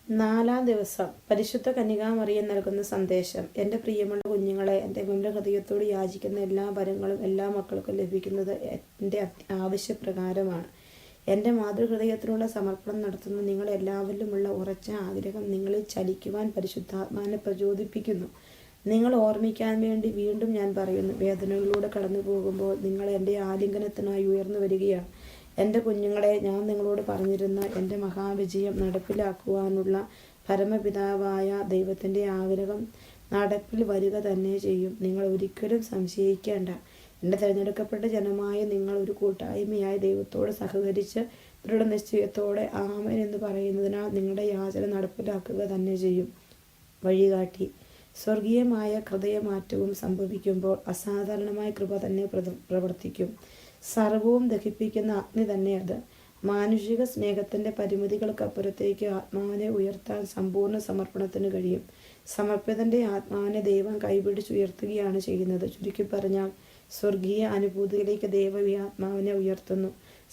നാലാം ദിവസം പരിശുദ്ധ കന്യകാമറിയം നൽകുന്ന സന്ദേശം. എൻ്റെ പ്രിയമുള്ള കുഞ്ഞുങ്ങളെ, എൻ്റെ വിമല ഹൃദയത്തോട് യാചിക്കുന്ന എല്ലാ വരങ്ങളും എല്ലാ മക്കൾക്കും ലഭിക്കുന്നത് എൻ്റെ ആവശ്യപ്രകാരമാണ്. എൻ്റെ മാതൃഹൃദയത്തിനുള്ള സമർപ്പണം നടത്തുന്ന നിങ്ങൾ എല്ലാവരിലുമുള്ള ഉറച്ച ആഗ്രഹം നിങ്ങളിൽ ചലിക്കുവാൻ പരിശുദ്ധാത്മാവിനെ പ്രചോദിപ്പിക്കുന്നു. നിങ്ങൾ ഓർമ്മിക്കാൻ വേണ്ടി വീണ്ടും ഞാൻ പറയുന്നു, വേദനകളിലൂടെ കടന്നു പോകുമ്പോൾ നിങ്ങൾ എൻ്റെ ആലിംഗനത്തിനായി ഉയർന്നു വരികയാണ്. എൻ്റെ കുഞ്ഞുങ്ങളെ, ഞാൻ നിങ്ങളോട് പറഞ്ഞിരുന്ന എൻ്റെ മഹാവിജയം നടപ്പിലാക്കുവാനുള്ള പരമപിതാവായ ദൈവത്തിൻ്റെ ആഗ്രഹം നടപ്പിൽ വരിക തന്നെ ചെയ്യും. നിങ്ങൾ ഒരിക്കലും സംശയിക്കേണ്ട. എൻ്റെ തിരഞ്ഞെടുക്കപ്പെട്ട ജനമായ നിങ്ങൾ ഒരു കൂട്ടായ്മയായി ദൈവത്തോട് സഹകരിച്ച് ദൃഢനിശ്ചയത്തോടെ ആമേൻ എന്ന് പറയുന്നതിനാൽ നിങ്ങളുടെ യാചന നടപ്പിലാക്കുക തന്നെ ചെയ്യും. വഴികാട്ടി. സ്വർഗീയമായ ഹൃദയമാറ്റവും സംഭവിക്കുമ്പോൾ അസാധാരണമായ കൃപ തന്നെ പ്രവർത്തിക്കും. സർവവും ദഹിപ്പിക്കുന്ന അഗ്നി തന്നെ അത്. മാനുഷിക സ്നേഹത്തിൻ്റെ പരിമിതികൾക്കപ്പുറത്തേക്ക് ആത്മാവിനെ ഉയർത്താൻ സമ്പൂർണ്ണ സമർപ്പണത്തിന് കഴിയും. സമർപ്പിതൻ്റെ ആത്മാവിനെ ദൈവം കൈപിടിച്ചുയർത്തുകയാണ് ചെയ്യുന്നത്. ചുരുക്കി പറഞ്ഞാൽ, സ്വർഗീയ അനുഭൂതിയിലേക്ക് ദൈവം ഈ ആത്മാവിനെ ഉയർത്തുന്നു.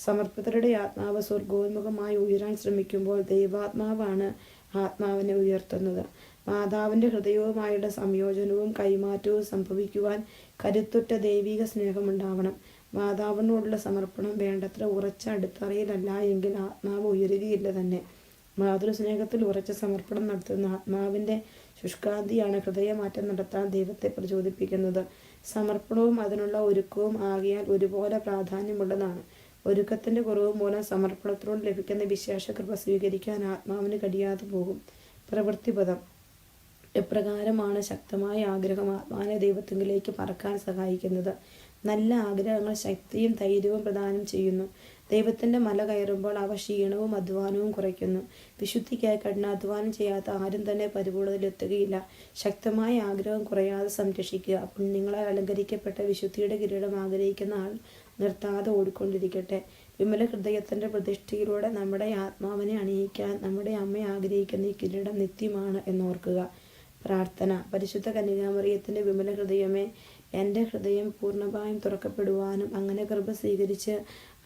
സമർപ്പിതരുടെ ആത്മാവ് സ്വർഗോന്മുഖമായി ഉയരാൻ ശ്രമിക്കുമ്പോൾ ദൈവാത്മാവാണ് ആത്മാവിനെ ഉയർത്തുന്നത്. മാതാവിൻ്റെ ഹൃദയവുമായുള്ള സംയോജനവും കൈമാറ്റവും സംഭവിക്കുവാൻ കരുത്തുറ്റ ദൈവിക സ്നേഹമുണ്ടാവണം. മാതാവിനോടുള്ള സമർപ്പണം വേണ്ടത്ര ഉറച്ച അടിത്തറയിലല്ല എങ്കിൽ ആത്മാവ് ഉയരുകയില്ല തന്നെ. മാതൃസ്നേഹത്തിൽ ഉറച്ച സമർപ്പണം നടത്തുന്ന ആത്മാവിൻ്റെ ശുഷ്കാന്തിയാണ് ഹൃദയമാറ്റം നടത്താൻ ദൈവത്തെ പ്രചോദിപ്പിക്കുന്നത്. സമർപ്പണവും അതിനുള്ള ഒരുക്കവും ആകിയാൽ ഒരുപോലെ പ്രാധാന്യമുള്ളതാണ്. ഒരുക്കത്തിൻ്റെ കുറവ് മൂലം സമർപ്പണത്തിനോട് ലഭിക്കുന്ന വിശേഷ കൃപ സ്വീകരിക്കാൻ ആത്മാവിന് കഴിയാതെ പോകും. പ്രവൃത്തിപദം. എപ്രകാരമാണ് ശക്തമായ ആഗ്രഹം ആത്മാവിനെ ദൈവത്തിങ്കിലേക്ക് പറക്കാൻ സഹായിക്കുന്നത്? നല്ല ആഗ്രഹങ്ങൾ ശക്തിയും ധൈര്യവും പ്രദാനം ചെയ്യുന്നു. ദൈവത്തിൻ്റെ മല കയറുമ്പോൾ അവ ക്ഷീണവും അധ്വാനവും കുറയ്ക്കുന്നു. വിശുദ്ധിക്കായി കഠിനാധ്വാനം ചെയ്യാത്ത ആരും തന്നെ പരിപൂർണതയിലെത്തുകയില്ല. ശക്തമായ ആഗ്രഹം കുറയാതെ സംരക്ഷിക്കുക. പുണ്യങ്ങളാൽ അലങ്കരിക്കപ്പെട്ട വിശുദ്ധിയുടെ കിരീടം ആഗ്രഹിക്കുന്ന ആൾ നിർത്താതെ ഓടിക്കൊണ്ടിരിക്കട്ടെ. വിമല ഹൃദയത്തിൻ്റെ പ്രതിഷ്ഠയിലൂടെ നമ്മുടെ ആത്മാവിനെ അണിയിക്കാൻ നമ്മുടെ അമ്മ ആഗ്രഹിക്കുന്ന ഈ കിരീടം നിത്യമാണ് എന്നോർക്കുക. പ്രാർത്ഥന. പരിശുദ്ധ കന്യകാമറിയത്തിൻ്റെ വിമല ഹൃദയമേ, എൻ്റെ ഹൃദയം പൂർണ്ണമായും തുറക്കപ്പെടുവാനും അങ്ങനെ കൃപ സ്വീകരിച്ച്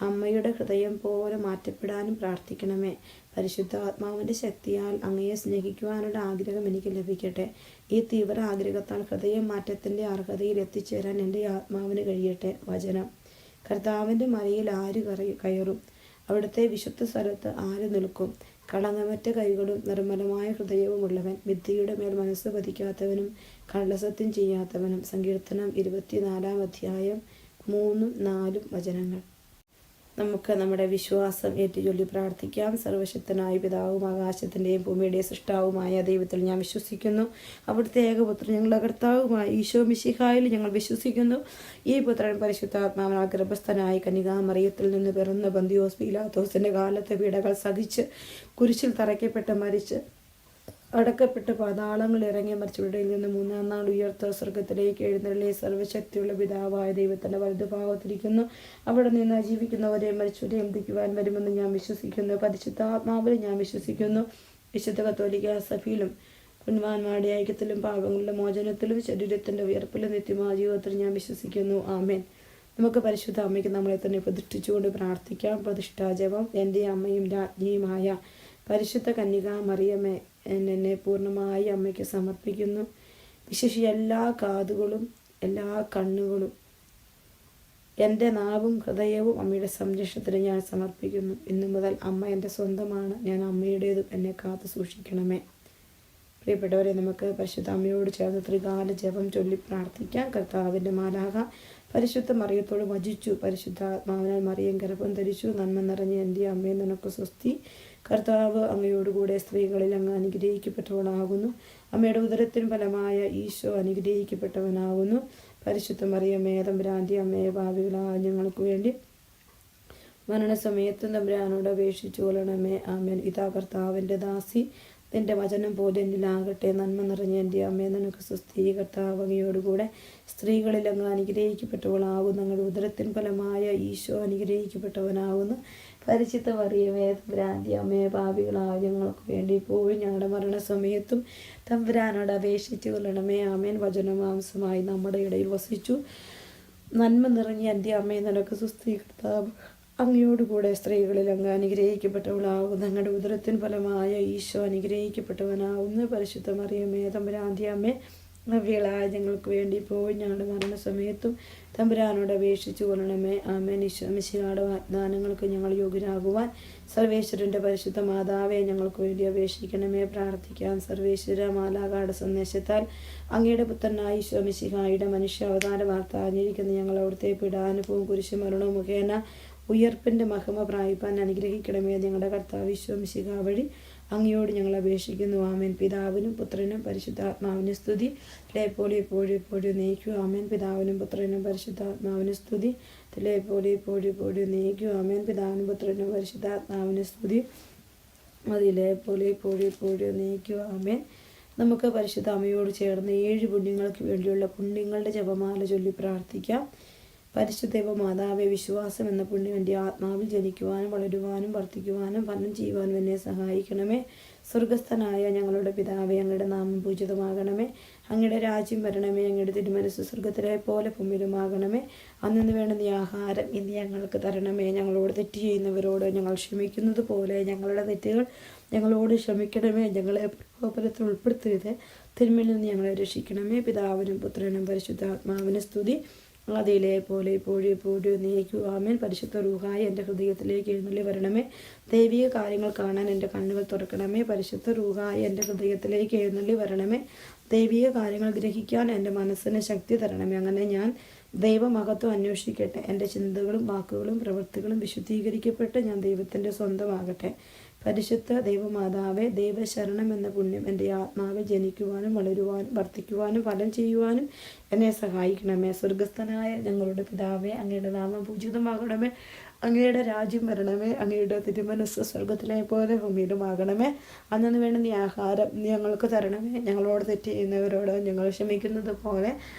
അമ്മയുടെ ഹൃദയം പോലെ മാറ്റപ്പെടാനും പ്രാർത്ഥിക്കണമേ. പരിശുദ്ധ ആത്മാവിൻ്റെ ശക്തിയാൽ അങ്ങയെ സ്നേഹിക്കുവാനുള്ള ആഗ്രഹം എനിക്ക് ലഭിക്കട്ടെ. ഈ തീവ്ര ആഗ്രഹത്താൽ ഹൃദയം മാറ്റത്തിൻ്റെ അർഹതയിൽ എത്തിച്ചേരാൻ എൻ്റെ ആത്മാവിന് കഴിയട്ടെ. വചനം. കർത്താവിൻ്റെ മലയിൽ ആര് കയറും? അവിടുത്തെ വിശുദ്ധ സ്ഥലത്ത് ആര് നിൽക്കും? കളങ്കമറ്റ കൈകളും നിർമ്മലമായ ഹൃദയവും ഉള്ളവൻ, വിദ്യയുടെ മേൽ മനസ്സ് പതിക്കാത്തവനും കള്ളസത്യം ചെയ്യാത്തവനും. സങ്കീർത്തനം 24 3, 4 വചനങ്ങൾ. നമുക്ക് നമ്മുടെ വിശ്വാസം ഏറ്റുചൊല്ലി പ്രാർത്ഥിക്കാം. സർവശക്തനായ പിതാവും ആകാശത്തിൻ്റെയും ഭൂമിയുടെയും സൃഷ്ടാവുമായ ദൈവത്തിൽ ഞാൻ വിശ്വസിക്കുന്നു. അവിടുത്തെ ഏകപുത്രൻ ഞങ്ങളുടെ കർത്താവുമായ ഈശോ മിശിഹായിൽ ഞങ്ങൾ വിശ്വസിക്കുന്നു. ഈ പുത്രൻ പരിശുദ്ധാത്മാവിനാൽ ഗർഭസ്ഥനായി കന്യകാമറിയത്തിൽ നിന്ന് പിറന്ന പന്തിയോസ് പീലാത്തോസിൻ്റെ കാലത്തെ പീഡകൾ സഹിച്ച് കുരിശിൽ തറയ്ക്കപ്പെട്ട് മരിച്ച് അടക്കപ്പെട്ട് പാതാളങ്ങൾ ഇറങ്ങി മരിച്ചവരുടെ നിന്ന് മൂന്നാം നാൾ ഉയർത്ത സ്വർഗത്തിലേക്ക് എഴുന്നള്ളി സർവശക്തിയുള്ള പിതാവായ ദൈവത്തിൻ്റെ വലതുഭാഗത്തിരിക്കുന്നു. അവിടെ നിന്ന് ജീവിക്കുന്നവരെ മരിച്ചവരെ എന്തിക്കുവാൻ വരുമെന്ന് ഞാൻ വിശ്വസിക്കുന്നു. പരിശുദ്ധാത്മാവിൽ ഞാൻ വിശ്വസിക്കുന്നു. വിശുദ്ധ കത്തോലിക്ക സഭയിലും പുണ്യവാന്മാരുടെ ഐക്യത്തിലും പാപങ്ങളുടെ മോചനത്തിലും ശരീരത്തിൻ്റെ ഉയർപ്പിലും നിത്യമായ ജീവിതത്തിൽ ഞാൻ വിശ്വസിക്കുന്നു. ആമേൻ. നമുക്ക് പരിശുദ്ധ അമ്മയ്ക്ക് നമ്മളെ തന്നെ പ്രതിഷ്ഠിച്ചുകൊണ്ട് പ്രാർത്ഥിക്കാം. പ്രതിഷ്ഠാജപം. എൻ്റെ അമ്മയും രാജ്ഞിയുമായ പരിശുദ്ധ കന്യകാമറിയമേ, എന്നെ പൂർണ്ണമായി അമ്മയ്ക്ക് സമർപ്പിക്കുന്നു. വിശേഷിച്ച് എല്ലാ കാതുകളും എല്ലാ കണ്ണുകളും എൻ്റെ നാവും ഹൃദയവും അമ്മയുടെ സംരക്ഷണത്തിന് ഞാൻ സമർപ്പിക്കുന്നു. ഇന്നു മുതൽ അമ്മ എൻ്റെ സ്വന്തമാണ്. ഞാൻ അമ്മയുടേതും. എന്നെ കാത്തു സൂക്ഷിക്കണമേ. പ്രിയപ്പെട്ടവരെ, നമുക്ക് പരിശുദ്ധ അമ്മയോട് ചേർന്ന് ത്രികാല ജപം ചൊല്ലി പ്രാർത്ഥിക്കാം. കർത്താവിൻ്റെ മാലാഖ പരിശുദ്ധ മറിയത്തോട് വചിച്ചു. പരിശുദ്ധാത്മാവിനാൽ മറിയം ഗർഭം ധരിച്ചു. നന്മ നിറഞ്ഞ എൻ്റെ അമ്മയെ നിനക്ക് സ്വസ്തി. കർത്താവ് അങ്ങയോടുകൂടെ സ്ത്രീകളിൽ അങ്ങ് അനുഗ്രഹിക്കപ്പെട്ടവളാകുന്നു. അമ്മയുടെ ഉദരത്തിന് ഫലമായ ഈശോ അനുഗ്രഹിക്കപ്പെട്ടവനാകുന്നു. പരിശുദ്ധ മറിയമേ, തമ്പുരാൻ്റെ അമ്മയെ, ഭാവികളായ ഞങ്ങൾക്ക് വേണ്ടി മരണസമയത്തും തമ്പുരാനോട് അപേക്ഷിച്ചു കൊള്ളണമേ. ആമേൻ. ഇതാ കർത്താവിൻ്റെ ദാസി, നിന്റെ വചനം പോലെ എന്നിലാകട്ടെ. നന്മ നിറഞ്ഞ എൻ്റെ അമ്മയെ നിനക്ക് സ്വസ്തി. കർത്താവ് അങ്ങയോടുകൂടെ സ്ത്രീകളിൽ അങ്ങ് അനുഗ്രഹിക്കപ്പെട്ടവളാകുന്നു. ഞങ്ങളുടെ ഉദരത്തിൻ ഫലമായ ഈശോ അനുഗ്രഹിക്കപ്പെട്ടവനാകുന്നു. പരിശുദ്ധ മറിയമേ, തമ്പുരാൻ്റെ അമ്മയെ, പാപികളായ ഞങ്ങൾക്ക് വേണ്ടി ഇപ്പോഴും ഞങ്ങളുടെ മരണസമയത്തും തമ്പുരാനോട് അപേക്ഷിച്ചു കൊള്ളണമേ. ആമേൻ. വചനമാംസമായി നമ്മുടെ ഇടയിൽ വസിച്ചു. നന്മ നിറഞ്ഞ എൻ്റെ അമ്മയെ നിനക്ക് സ്വസ്തി. കർത്താവ് അങ്ങയോടുകൂടെ സ്ത്രീകളിൽ അങ്ങ് അനുഗ്രഹിക്കപ്പെട്ടവളാകുന്നു. അങ്ങയുടെ ഉദരത്തിന് ഫലമായ ഈശോ അനുഗ്രഹിക്കപ്പെട്ടവനാകുന്നു. പരിശുദ്ധ മറിയമേ തമ്പുരാന്റെ അമ്മേ, നവ്യകളായ ഞങ്ങൾക്ക് വേണ്ടി ഇപ്പോഴും ഞങ്ങളുടെ മരണസമയത്തും തമ്പുരാനോട് അപേക്ഷിച്ചു കൊള്ളണമേ. ആമേൻ. ഈശോ മിശിഹായുടെ വാഗ്ദാനങ്ങൾക്ക് ഞങ്ങൾ യോഗ്യരാകുവാൻ സർവേശ്വരൻ്റെ പരിശുദ്ധ മാതാവെ ഞങ്ങൾക്ക് വേണ്ടി അപേക്ഷിക്കണമേ. പ്രാർത്ഥിക്കാം. സർവേശ്വര മാലാഖയുടെ സന്ദേശത്താൽ അങ്ങയുടെ പുത്രനായ ഈശോ മിശിഹായുടെ മനുഷ്യാവതാര വാർത്ത അറിഞ്ഞിരിക്കുന്ന ഞങ്ങൾ അവിടുത്തെ പീഡാനുഭവവും കുരിശുമരണവും മുഖേന ഉയർപ്പിൻ്റെ മഹിമ പ്രാപിപ്പാൻ അനുഗ്രഹിക്കണമേ. ഞങ്ങളുടെ കർത്താവ് ഈശോ മിശിഹാ വഴി അങ്ങയോട് ഞങ്ങൾ അപേക്ഷിക്കുന്നു. ആമേൻ. പിതാവിനും പുത്രനും പരിശുദ്ധാത്മാവിനും സ്തുതി, പോലെ എപ്പോഴും എപ്പോഴും നയിക്കൂ. ആമേൻ. പിതാവിനും പുത്രനും പരിശുദ്ധാത്മാവിനും സ്തുതി, പോലെ എപ്പോഴും എപ്പോഴും നയിക്കൂ. ആമേൻ. പിതാവിനും പുത്രനും പരിശുദ്ധാത്മാവിനും സ്തുതി, പോലെ എപ്പോഴും എപ്പോഴും നയിക്കൂ. ആമേൻ. നമുക്ക് പരിശുദ്ധ അമ്മയോട് ചേർന്ന് 7 പുണ്യങ്ങൾക്ക് വേണ്ടിയുള്ള പുണ്യങ്ങളുടെ ജപമാല ചൊല്ലി പ്രാർത്ഥിക്കാം. പരിശുദ്ധ മാതാവെ, വിശ്വാസം എന്ന പുണ്യം എൻ്റെ ആത്മാവിൽ ജനിക്കുവാനും വളരുവാനും വർദ്ധിക്കുവാനും ഫലം ചെയ്യുവാനും എന്നെ സഹായിക്കണമേ. സ്വർഗസ്ഥനായ ഞങ്ങളുടെ പിതാവേ, അങ്ങയുടെ നാമം പൂജിതമാകണമേ. അങ്ങയുടെ രാജ്യം വരണമേ. അങ്ങയുടെ തിരുമനസ്സ് സ്വർഗത്തിലെ പോലെ ഭൂമിയിലുമാകണമേ. അന്നു വേണ്ടുന്ന ഈ ആഹാരം ഇന്ന് ഞങ്ങൾക്ക് തരണമേ. ഞങ്ങളോട് തെറ്റ് ചെയ്യുന്നവരോട് ഞങ്ങൾ ക്ഷമിക്കുന്നത് പോലെ ഞങ്ങളുടെ തെറ്റുകൾ ഞങ്ങളോട് ക്ഷമിക്കണമേ. ഞങ്ങളെ പ്രലോഭനത്തിൽ ഉൾപ്പെടുത്തരുത്, തിന്മയിൽ നിന്ന് ഞങ്ങളെ രക്ഷിക്കണമേ. പിതാവിനും പുത്രനും പരിശുദ്ധാത്മാവിനും സ്തുതി, പോലെ എപ്പോഴും എപ്പോഴും നയിക്കൂ. ആമേൻ. പരിശുദ്ധ റൂഹായി എൻ്റെ ഹൃദയത്തിലേക്ക് എഴുന്നള്ളി വരണമേ. ദൈവിക കാര്യങ്ങൾ കാണാൻ എൻ്റെ കണ്ണുകൾ തുറക്കണമേ. പരിശുദ്ധ റൂഹായി എൻ്റെ ഹൃദയത്തിലേക്ക് എഴുന്നള്ളി വരണമേ. ദൈവിക കാര്യങ്ങൾ ഗ്രഹിക്കാൻ എൻ്റെ മനസ്സിന് ശക്തി തരണമേ. അങ്ങനെ ഞാൻ ദൈവമഹത്വം അന്വേഷിക്കട്ടെ. എൻ്റെ ചിന്തകളും വാക്കുകളും പ്രവൃത്തികളും വിശുദ്ധീകരിക്കപ്പെട്ട് ഞാൻ ദൈവത്തിൻ്റെ സ്വന്തമാകട്ടെ. പരിശുദ്ധ ദൈവമാതാവെ, ദൈവശരണം എന്ന പുണ്യം എൻ്റെ ആത്മാവിൽ ജനിക്കുവാനും വളരുവാനും വർദ്ധിക്കുവാനും ഫലം ചെയ്യുവാനും എന്നെ സഹായിക്കണമേ. സ്വർഗസ്ഥനായ ഞങ്ങളുടെ പിതാവേ, അങ്ങയുടെ നാമം പൂജിതമാകണമേ. അങ്ങയുടെ രാജ്യം വരണമേ. അങ്ങയുടെ തിരുമനസ്സ് സ്വർഗത്തിലെ പോലെ ഭൂമിയിലുമാകണമേ. അന്നു വേണ്ട നീ ആഹാരം ഞങ്ങൾക്ക് തരണമേ. ഞങ്ങളോട് തെറ്റ് ചെയ്യുന്നവരോട് ഞങ്ങൾ ക്ഷമിക്കുന്നത് പോലെ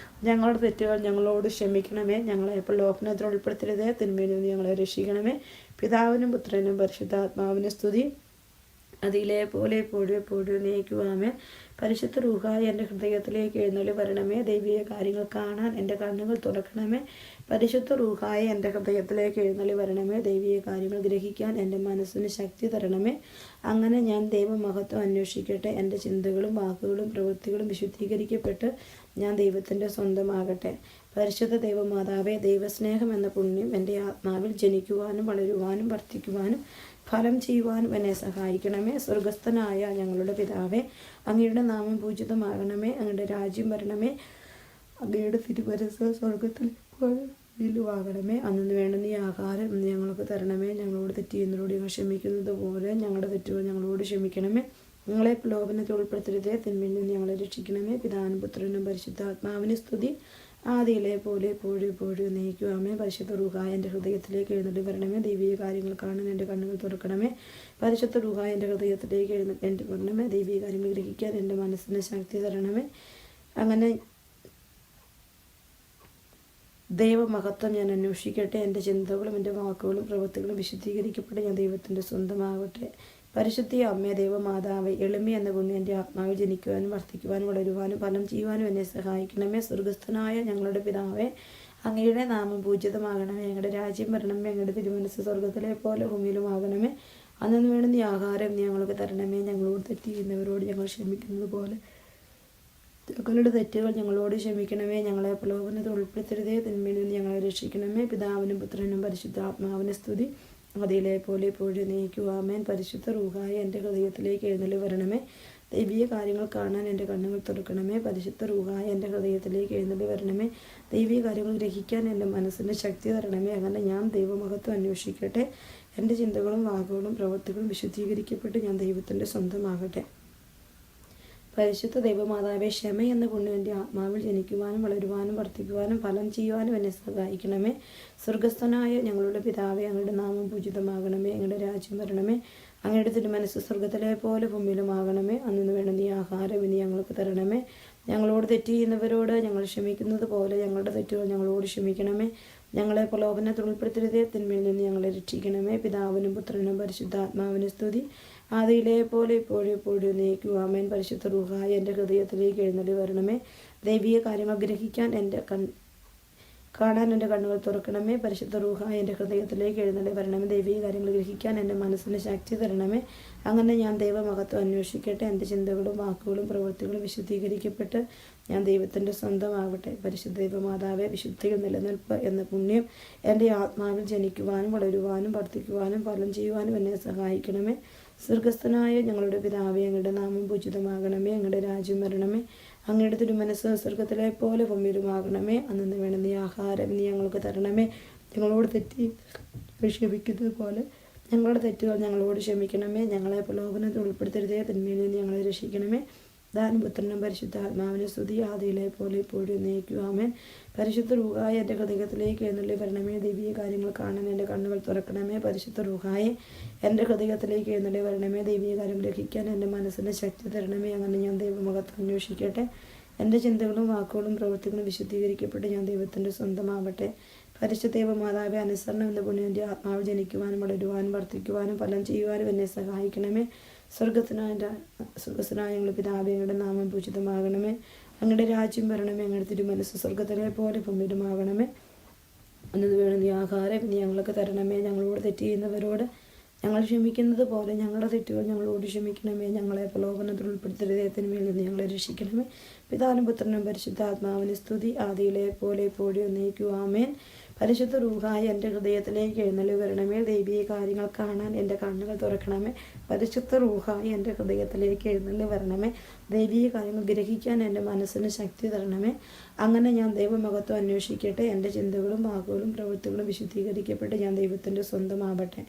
ഞങ്ങളുടെ തെറ്റുകൾ ഞങ്ങളോട് ക്ഷമിക്കണമേ. ഞങ്ങളെ പ്രലോഭനത്തിൽ ഉൾപ്പെടുത്തരുതേ, തിന്മയിൽ നിന്ന് ഞങ്ങളെ രക്ഷിക്കണമേ. പിതാവിനും പുത്രനും പരിശുദ്ധാത്മാവിനും സ്തുതി, പോലെ എപ്പോഴും എപ്പോഴും നയിക്കുവാമേ. പരിശുദ്ധ റൂഹായി എൻ്റെ ഹൃദയത്തിലേക്ക് എഴുന്നള്ളി വരണമേ. ദൈവിക കാര്യങ്ങൾ കാണാൻ എൻ്റെ കണ്ണുകൾ തുറക്കണമേ. പരിശുദ്ധ റൂഹായി എൻ്റെ ഹൃദയത്തിലേക്ക് എഴുന്നള്ളി വരണമേ. ദൈവിക കാര്യങ്ങൾ ഗ്രഹിക്കാൻ എൻ്റെ മനസ്സിന് ശക്തി തരണമേ. അങ്ങനെ ഞാൻ ദൈവമഹത്വം അന്വേഷിക്കട്ടെ. എൻ്റെ ചിന്തകളും വാക്കുകളും പ്രവൃത്തികളും വിശുദ്ധീകരിക്കപ്പെട്ട് ഞാൻ ദൈവത്തിൻ്റെ സ്വന്തമാകട്ടെ. പരിശുദ്ധ ദൈവമാതാവേ, ദൈവസ്നേഹം എന്ന പുണ്യം എൻ്റെ ആത്മാവിൽ ജനിക്കുവാനും വളരുവാനും വർദ്ധിക്കുവാനും ഫലം ചെയ്യുവാനും എന്നെ സഹായിക്കണമേ. സ്വർഗസ്ഥനായ ഞങ്ങളുടെ പിതാവേ, അങ്ങയുടെ നാമം പൂജിതമാകണമേ. അങ്ങയുടെ രാജ്യം വരണമേ. അങ്ങയുടെ തിരുമനസ്സ് സ്വർഗത്തിൽ ാകണമേ. അന്നു വേണ്ടുന്ന ഈ ആഹാരം ഇന്ന് ഞങ്ങൾക്ക് തരണമേ. ഞങ്ങളോട് തെറ്റ് ചെയ്യുന്നവരോട് ഞങ്ങൾ ക്ഷമിക്കുന്നത് പോലെ ഞങ്ങളുടെ തെറ്റുകൾ ഞങ്ങളോട് ക്ഷമിക്കണമേ. ഞങ്ങളെ പ്രലോഭനത്തിൽ ഉൾപ്പെടുത്തരുതേ, തിന്മയിൽ നിന്ന് ഞങ്ങളെ രക്ഷിക്കണമേ. പിതാവിനും പുത്രനും പരിശുദ്ധാത്മാവിന് സ്തുതി, പോലെ എപ്പോഴും എപ്പോഴും നയിക്കുവാമേ. പരിശുദ്ധ റൂഹായി എൻ്റെ ഹൃദയത്തിലേക്ക് എഴുന്നള്ളി വരണമേ. ദൈവിക കാര്യങ്ങൾ കാണാൻ എൻ്റെ കണ്ണുകൾ തുറക്കണമേ. പരിശുദ്ധ റൂഹായി എൻ്റെ ഹൃദയത്തിലേക്ക് എഴുന്നള്ളി വരണമേ. ദൈവിക കാര്യങ്ങൾ ഗ്രഹിക്കാൻ എൻ്റെ മനസ്സിന് ശക്തി തരണമേ. അങ്ങനെ ദൈവമഹത്വം ഞാൻ അന്വേഷിക്കട്ടെ. എൻ്റെ ചിന്തകളും എൻ്റെ വാക്കുകളും പ്രവൃത്തികളും വിശുദ്ധീകരിക്കപ്പെട്ട് ഞാൻ ദൈവത്തിൻ്റെ സ്വന്തമാകട്ടെ. പരിശുദ്ധ അമ്മേ, ദൈവമാതാവേ, എളിമ എന്ന പുണ്യം എൻ്റെ ആത്മാവിൽ ജനിക്കുവാനും വർദ്ധിക്കുവാനും വളരുവാനും ഫലം ചെയ്യുവാനും എന്നെ സഹായിക്കണമേ. സ്വർഗസ്ഥനായ ഞങ്ങളുടെ പിതാവേ, അങ്ങയുടെ നാമം പൂജിതമാകണമേ. ഞങ്ങളുടെ രാജ്യം വരണമേ. അങ്ങയുടെ തിരുമനസ്സ് സ്വർഗത്തിലെ പോലെ ഭൂമിയിലുമാകണമേ. അന്നു വേണ്ടുന്ന ഈ ആഹാരം ഞങ്ങൾക്ക് തരണമേ. ഞങ്ങളോട് തെറ്റ് ചെയ്യുന്നവരോട് ഞങ്ങൾ ക്ഷമിക്കുന്നത് പോലെ ഞങ്ങളുടെ തെറ്റുകൾ ഞങ്ങളോട് ക്ഷമിക്കണമേ. ഞങ്ങളെ പ്രലോഭനത്തിൽ ഉൾപ്പെടുത്തരുതേ, തിന്മയിൽ നിന്ന് ഞങ്ങളെ രക്ഷിക്കണമേ. പിതാവിനും പുത്രനും പരിശുദ്ധാത്മാവിന് സ്തുതി, പോലെ എപ്പോഴും നയിക്കുവാമേൻ. പരിശുദ്ധ റൂഹായി എൻ്റെ ഹൃദയത്തിലേക്ക് എഴുന്നള്ളി വരണമേ. ദൈവിക കാര്യങ്ങൾ കാണാൻ എൻ്റെ കണ്ണുകൾ തുറക്കണമേ. പരിശുദ്ധ റൂഹായി എൻ്റെ ഹൃദയത്തിലേക്ക് എഴുന്നള്ളി വരണമേ. ദൈവിക കാര്യങ്ങൾ ഗ്രഹിക്കാൻ എൻ്റെ മനസ്സിന് ശക്തി തരണമേ. അങ്ങനെ ഞാൻ ദൈവമഹത്വം അന്വേഷിക്കട്ടെ. എൻ്റെ ചിന്തകളും വാക്കുകളും പ്രവൃത്തികളും വിശുദ്ധീകരിക്കപ്പെട്ട് ഞാൻ ദൈവത്തിൻ്റെ സ്വന്തമാകട്ടെ. പരിശുദ്ധ ദൈവമാതാവേ, ക്ഷമ എന്ന പുണ്യം എൻ്റെ ആത്മാവിൽ ജനിക്കുവാനും വളരുവാനും വർദ്ധിക്കുവാനും ഫലം ചെയ്യുവാനും എന്നെ സഹായിക്കണമേ. സ്വർഗസ്ഥനായ ഞങ്ങളുടെ പിതാവേ, അങ്ങയുടെ നാമം പൂജിതമാകണമേ. അങ്ങയുടെ രാജ്യം വരണമേ. അങ്ങയുടെ തിരുമനസ്സ് സ്വർഗത്തിലെ പോലെ ഭൂമിയിലുമാകണമേ. അന്നു വേണ്ടുന്ന ഈ ആഹാരം ഇനി ഞങ്ങൾക്ക് തരണമേ. ഞങ്ങളോട് തെറ്റ് ചെയ്യുന്നവരോട് ഞങ്ങൾ ക്ഷമിക്കുന്നത് പോലെ ഞങ്ങളുടെ തെറ്റുകൾ ഞങ്ങളോട് ക്ഷമിക്കണമേ. ഞങ്ങളെ പ്രലോഭനത്തിൽ ഉൾപ്പെടുത്തരുതേ, തിന്മയിൽ നിന്ന് ഞങ്ങളെ രക്ഷിക്കണമേ. പിതാവിനും പുത്രനും പരിശുദ്ധാത്മാവിന് സ്തുതി, പോലെ എപ്പോഴും എപ്പോഴും നയിക്കുവാമേൻ. പരിശുദ്ധ റൂഹായി എൻ്റെ ഹൃദയത്തിലേക്ക് എഴുന്നള്ളി വരണമേ. ദൈവിക കാര്യങ്ങൾ ഗ്രഹിക്കാൻ കാണാൻ എൻ്റെ കണ്ണുകൾ തുറക്കണമേ. പരിശുദ്ധ റൂഹായി എൻ്റെ ഹൃദയത്തിലേക്ക് എഴുന്നള്ളി വരണമേ. ദൈവീക കാര്യങ്ങൾ ഗ്രഹിക്കാൻ എൻ്റെ മനസ്സിന് ശക്തി തരണമേ. അങ്ങനെ ഞാൻ ദൈവമഹത്വം അന്വേഷിക്കട്ടെ. എൻ്റെ ചിന്തകളും വാക്കുകളും പ്രവൃത്തികളും വിശുദ്ധീകരിക്കപ്പെട്ട് ഞാൻ ദൈവത്തിൻ്റെ സ്വന്തമാകട്ടെ. പരിശുദ്ധ ദൈവമാതാവെ, വിശുദ്ധിയിൽ നിലനിൽപ്പ് എന്ന പുണ്യം എൻ്റെ ആത്മാവിൽ ജനിക്കുവാനും വളരുവാനും വർദ്ധിക്കുവാനും ഫലം ചെയ്യുവാനും എന്നെ സഹായിക്കണമേ. സ്വർഗസ്ഥനായ ഞങ്ങളുടെ പിതാവേ, അങ്ങയുടെ നാമം പൂജിതമാകണമേ. അങ്ങയുടെ രാജ്യം വരണമേ. അങ്ങയുടെ തിരുമനസ്സ് സ്വർഗത്തിലെ പോലെ ഭൂമിയിലുമാകണമേ. അന്നു വേണ്ടുന്ന ആഹാരം നീ ഞങ്ങൾക്ക് തരണമേ. ഞങ്ങളോട് തെറ്റി ക്ഷമിക്കുന്നത് പോലെ ഞങ്ങളുടെ തെറ്റുകൾ ഞങ്ങളോട് ക്ഷമിക്കണമേ. ഞങ്ങളെ പ്രലോഭനത്തിൽ ഉൾപ്പെടുത്തരുതേ, തിന്മയിൽ നിന്ന് ഞങ്ങളെ രക്ഷിക്കണമേ. ദാനും പുത്രനും പരിശുദ്ധാത്മാവിനെ സ്തുതി, ആദിയിലെ പോലെ ഇപ്പോഴും നയിക്കുവാമേൻ. പരിശുദ്ധ റൂഹായെ എൻ്റെ ഹൃദയത്തിലേക്ക് എഴുന്നള്ളി വരണമേ. ദൈവീയ കാര്യങ്ങൾ കാണാൻ എൻ്റെ കണ്ണുകൾ തുറക്കണമേ. പരിശുദ്ധ റൂഹായെ എൻ്റെ ഹൃദയത്തിലേക്ക് എഴുന്നള്ളി വരണമേ. ദൈവീയ കാര്യങ്ങൾ ഗ്രഹിക്കാൻ എൻ്റെ മനസ്സിന് ശക്തി തരണമേ. അങ്ങനെ ഞാൻ ദൈവമുഖത്ത് അന്വേഷിക്കട്ടെ. എൻ്റെ ചിന്തകളും വാക്കുകളും പ്രവൃത്തികളും വിശുദ്ധീകരിക്കപ്പെട്ട് ഞാൻ ദൈവത്തിൻ്റെ സ്വന്തമാവട്ടെ. പരിശുദ്ധ ദൈവമാതാവെ, അനുസരണം എന്ന പുണ്യം എൻ്റെ ആത്മാവ് ജനിക്കുവാനും വളരുവാനും വർദ്ധിക്കുവാനും ഫലം ചെയ്യുവാനും എന്നെ സഹായിക്കണമേ. സ്വർഗത്തിനായ ഞങ്ങളുടെ പിതാവേ, അങ്ങയുടെ നാമം പൂജിതമാകണമേ. അങ്ങയുടെ രാജ്യം വരണമേ. അങ്ങയുടെ തിരുമനസ്സ് സ്വർഗത്തിലെ പോലെ ഭൂമിയിലുമാകണമേ. അന്നത് വേണ്ടുന്ന ആഹാരം നീ ഞങ്ങൾക്ക് തരണമേ. ഞങ്ങളോട് തെറ്റ് ചെയ്യുന്നവരോട് ഞങ്ങൾ ക്ഷമിക്കുന്നത് പോലെ ഞങ്ങളുടെ തെറ്റുകൾ ഞങ്ങളോട് ക്ഷമിക്കണമേ. ഞങ്ങളെ പ്രലോഭനത്തിൽ ഉൾപ്പെടുത്തരുതേ, തിന്മയിൽ നിന്ന് ഞങ്ങളെ രക്ഷിക്കണമേ. പിതാവിനും പുത്രനും പരിശുദ്ധാത്മാവിനെ സ്തുതി, ആദിയിലെ പോലെ എപ്പോഴും നയിക്കുവാമേൻ. പരിശുദ്ധ റൂഹായി എൻ്റെ ഹൃദയത്തിലേക്ക് എഴുന്നള്ളി വരണമേ. ദൈവീയ കാര്യങ്ങൾ കാണാൻ എൻ്റെ കണ്ണുകൾ തുറക്കണമേ. പരിശുദ്ധ റൂഹായി എൻ്റെ ഹൃദയത്തിലേക്ക് എഴുന്നള്ളി വരണമേ. ദൈവീയ കാര്യങ്ങൾ ഗ്രഹിക്കാൻ എൻ്റെ മനസ്സിന് ശക്തി തരണമേ. അങ്ങനെ ഞാൻ ദൈവമഹത്വം അന്വേഷിക്കട്ടെ. എൻ്റെ ചിന്തകളും വാക്കുകളും പ്രവൃത്തികളും വിശുദ്ധീകരിക്കപ്പെട്ട് ഞാൻ ദൈവത്തിൻ്റെ സ്വന്തമാവട്ടെ.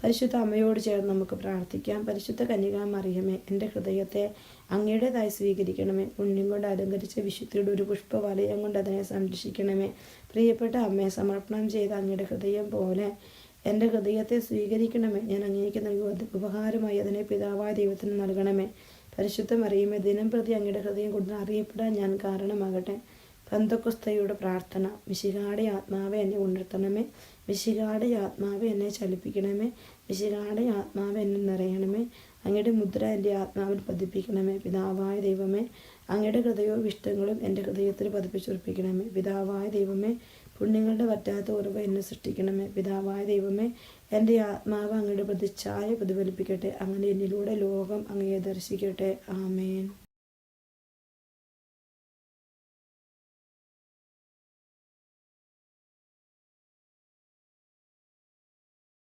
പരിശുദ്ധ അമ്മയോട് ചേർന്ന് നമുക്ക് പ്രാർത്ഥിക്കാം. പരിശുദ്ധ കന്യകാമറിയമേ, എൻ്റെ ഹൃദയത്തെ അങ്ങയുടേതായി സ്വീകരിക്കണമേ. പുണ്യം കൊണ്ട് അലങ്കരിച്ച വിശുദ്ധിയുടെ ഒരു പുഷ്പവലയം കൊണ്ട് അതിനെ സംരക്ഷിക്കണമേ. പ്രിയപ്പെട്ട അമ്മയെ, സമർപ്പണം ചെയ്ത അങ്ങയുടെ ഹൃദയം പോലെ എൻ്റെ ഹൃദയത്തെ സ്വീകരിക്കണമേ. ഞാൻ അങ്ങേക്ക് നൽകുന്ന ഉപഹാരമായി അതിനെ പിതാവായ ദൈവത്തിന് നൽകണമേ. പരിശുദ്ധ മറിയമേ, ദിനം പ്രതി അങ്ങയുടെ ഹൃദയം കൊണ്ട് അറിയപ്പെടാൻ ഞാൻ കാരണമാകട്ടെ. പെന്തക്കോസ്തയുടെ പ്രാർത്ഥന. മിശിഹായുടെ ആത്മാവെ എന്നെ ഉണർത്തണമേ. മിശിഹായുടെ ആത്മാവെ എന്നെ ചലിപ്പിക്കണമേ. മിശിഹായുടെ ആത്മാവെ എന്നെ നിറയണമേ. അങ്ങയുടെ മുദ്ര എൻ്റെ ആത്മാവിൽ പതിപ്പിക്കണമേ. പിതാവായ ദൈവമേ, അങ്ങയുടെ ഹൃദയവും ഇഷ്ടങ്ങളും എൻ്റെ ഹൃദയത്തിൽ പതിപ്പിച്ചുറപ്പിക്കണമേ. പിതാവായ ദൈവമേ, പുണ്യങ്ങളുടെ പറ്റാത്ത ഉറവ് എന്നെ സൃഷ്ടിക്കണമേ. പിതാവായ ദൈവമേ, എൻ്റെ ആത്മാവ് അങ്ങയുടെ പ്രതിച്ഛായ പ്രതിഫലിപ്പിക്കട്ടെ. അങ്ങനെ എന്നിലൂടെ ലോകം അങ്ങയെ ദർശിക്കട്ടെ. ആമേൻ.